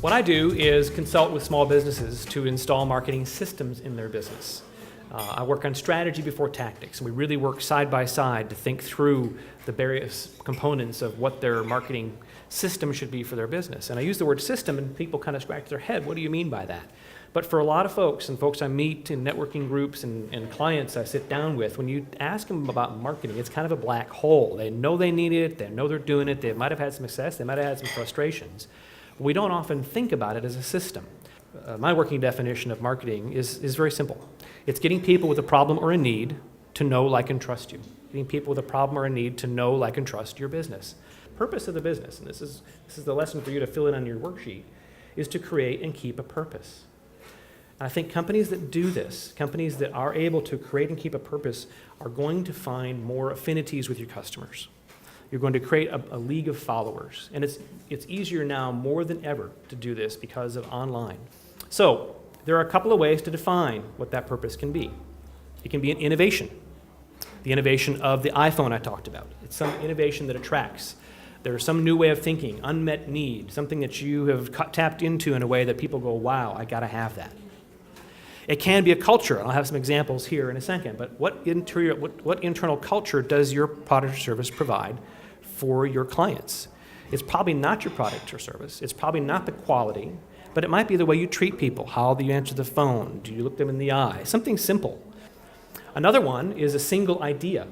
What I do is consult with small businesses to install marketing systems in their business. I work on strategy before tactics, and we really work side by side to think through the various components of what their marketing system should be for their business. And I use the word system, and people kind of scratch their head, what do you mean by that? But for a lot of folks, and folks I meet in networking groups and clients I sit down with, when you ask them about marketing, it's kind of a black hole. They know they need it, they know they're doing it, they might have had some success, they might have had some frustrations. We don't often think about it as a system. My working definition of marketing is very simple. It's getting people with a problem or a need to know, like, and trust you. Getting people with a problem or a need to know, like, and trust your business. Purpose of the business, and this is the lesson for you to fill in on your worksheet, is to create and keep a purpose. And I think companies that do this, companies that are able to create and keep a purpose, are going to find more affinities with your customers. You're going to create a league of followers. And it's easier now more than ever to do this because of online. So there are a couple of ways to define what that purpose can be. It can be an innovation. The innovation of the iPhone I talked about. It's some innovation that attracts. There's some new way of thinking, unmet need, something that you have tapped into in a way that people go, wow, I gotta have that. It can be a culture. I'll have some examples here in a second, but what internal culture does your product or service provide for your clients? It's probably not your product or service. It's probably not the quality, but it might be the way you treat people. How do you answer the phone? Do you look them in the eye? Something simple. Another one is a single idea,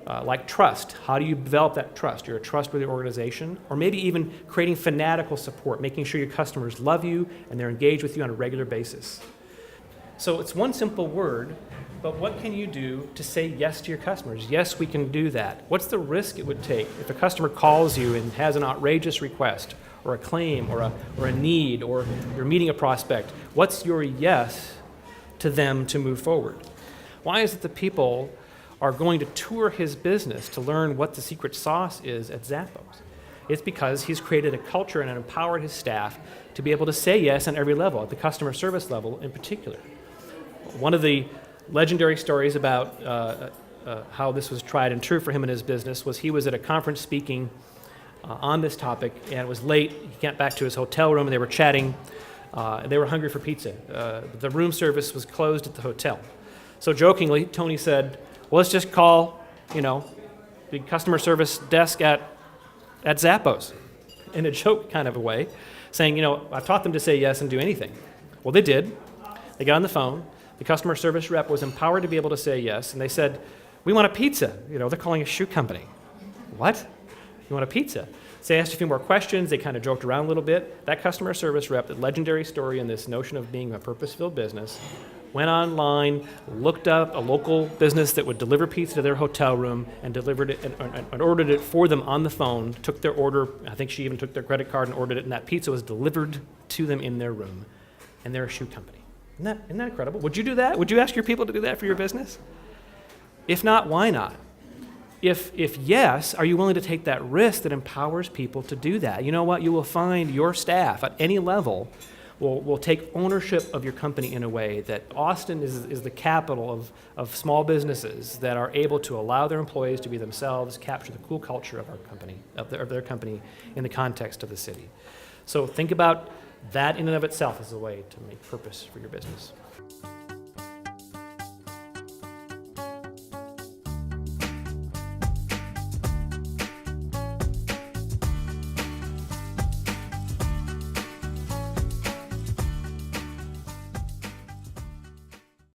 like trust. How do you develop that trust? You're a trustworthy organization, or maybe even creating fanatical support, making sure your customers love you and they're engaged with you on a regular basis. So it's one simple word, but what can you do to say yes to your customers? Yes, we can do that. What's the risk it would take if a customer calls you and has an outrageous request, or a claim, or a need, or you're meeting a prospect? What's your yes to them to move forward? Why is it that people are going to tour his business to learn what the secret sauce is at Zappos? It's because he's created a culture and empowered his staff to be able to say yes on every level, at the customer service level in particular. One of the legendary stories about how this was tried and true for him in his business was he was at a conference speaking on this topic, and it was late. He got back to his hotel room, and they were chatting. They were hungry for pizza. The room service was closed at the hotel. So jokingly, Tony said, well, let's just call, the customer service desk at Zappos, in a joke kind of a way, saying, I've taught them to say yes and do anything. Well, they did. They got on the phone. The customer service rep was empowered to be able to say yes, and they said, we want a pizza. They're calling a shoe company. What? You want a pizza? So they asked a few more questions. They kind of joked around a little bit. That customer service rep, the legendary story in this notion of being a purpose-filled business, went online, looked up a local business that would deliver pizza to their hotel room, and delivered it and ordered it for them on the phone, took their order. I think she even took their credit card and ordered it, and that pizza was delivered to them in their room. And they're a shoe company. Isn't that incredible? Would you do that? Would you ask your people to do that for your business? If not, why not? If yes, are you willing to take that risk that empowers people to do that? You know what? You will find your staff at any level will take ownership of your company in a way that Austin is the capital of small businesses that are able to allow their employees to be themselves, capture the cool culture of our company, of their company in the context of the city. So think about that in and of itself as a way to make purpose for your business.